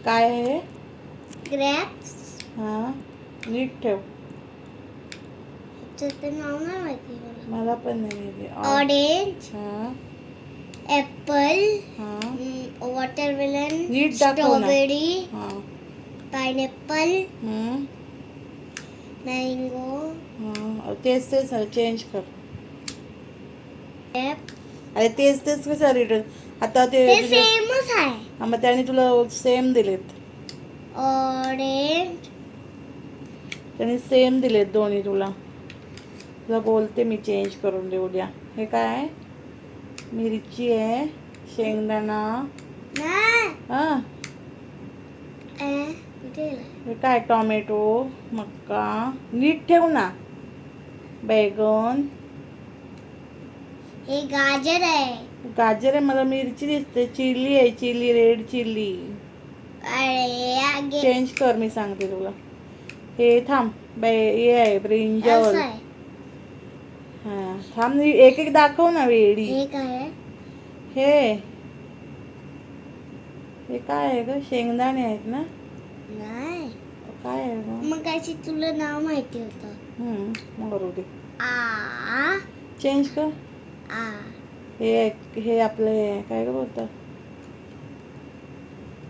काय आहे? ग्रेप्स. हां, नीट ठेव. त्याचं नाव नाही माहिती मला पण नाही माहिती. ऑरेंज, हां ॲपल, हां वॉटरमेलन, नीट दाखव ना. स्ट्रॉबेरी, हां पाइनएप्पल, हं, मँगो, हां तेच चेंज कर. ग्रेप. अरे तेच कसं रिटर्न आता ते ते सेमच आहे. हां मग त्याने तुला सेम दिलेत. ऑरेंज, त्याने सेम दिलेत दोन्ही तुला. तुला बोलते मी चेंज करून देऊ द्या. हे काय आहे? मिरची आहे, शेंगदाणा. नाही हां कुठे गेला? हे काय? टोमॅटो, मक्का. नीट ठेव ना. बैगन. हे गाजर आहे. गाजर आहे. मला मिरची दिसते. चिली आहे, चिली, रेड चिली. अरे आगे चेंज कर, मी सांगते तुला. हे थांब. हे आहे ब्रिंजल. असं आहे. हां थांब, एक एक दाखव ना वेडी. हे काय आहे? हे काय आहे ग? शेंगदाणे आहेत ना? नाही काय आहे ग? मग कायची तुला नाव माहिती होतं. मग करू दे. आ चेंज कर. आ हे आपले काय ग बोलतात?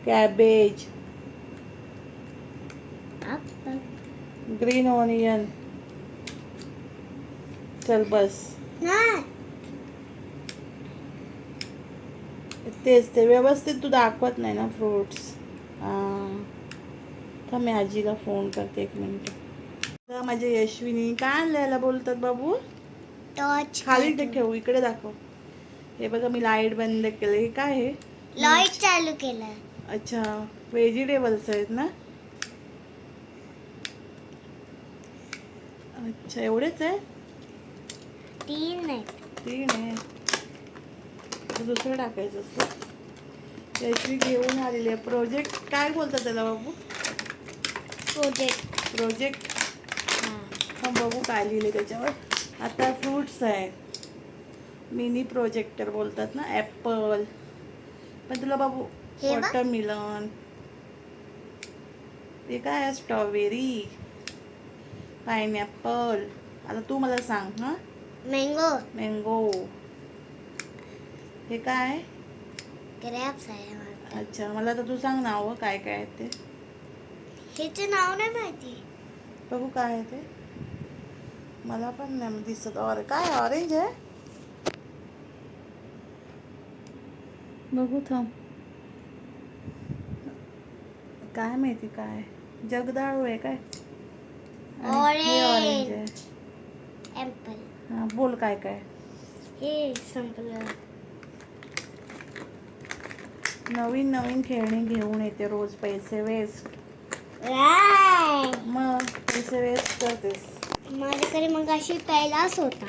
Cabbage, green onion. चल बस. नाही तेच ते व्यवस्थित तू दाखवत नाही ना फ्रुट्स. थांब मी आजीला फोन करते 1 मिनिट. माझ्या यशविनी काय आणल्याला बोलतात बाबू? टॉर्च खाली ते ठेवू, इकडे दाखव. हे बघा मी लाईट बंद केलं. हे काय आहे? लाईट चालू केलं. अच्छा व्हेजिटेबल्स आहेत ना? अच्छा एवढेच आहे? 3 आहेत. 3 आहे. दुसरं टाकायचं असतं. यशवी घेऊन आलेली आहे. प्रोजेक्ट काय बोलतात त्याला बाबू? प्रोजेक्ट. हां बघू काय लिहिले त्याच्यावर. आता फ्रूट्स आहेत. मिनी प्रोजेक्टर बोलतात ना. ॲपल. पण तुला बाबू हे बघ. वॉटरमेलन. ते काय आहे? Strawberry, pineapple. आता तू मला सांग. हां मँगो. हे काय? ग्रेप्स आहे. अच्छा मला तर तू सांग नाव काय काय आहे ते. ह्याचे नाव नाही माहिती. बघू काय आहे ते. मला पण नाही दिसत. काय ऑरेंज आहे? बघू थांब. काय माहिती काय? जगदाळू आहे काय? आणि हे ऑरेंज आहे. ॲपल. हां बोल काय काय? हे संपलं. नवीन खेळणी घेऊन येते रोज. पैसे वेस्ट. मग पैसे वेस्ट करतेस. माझ्याकडे मग अशी पहिलाच होता.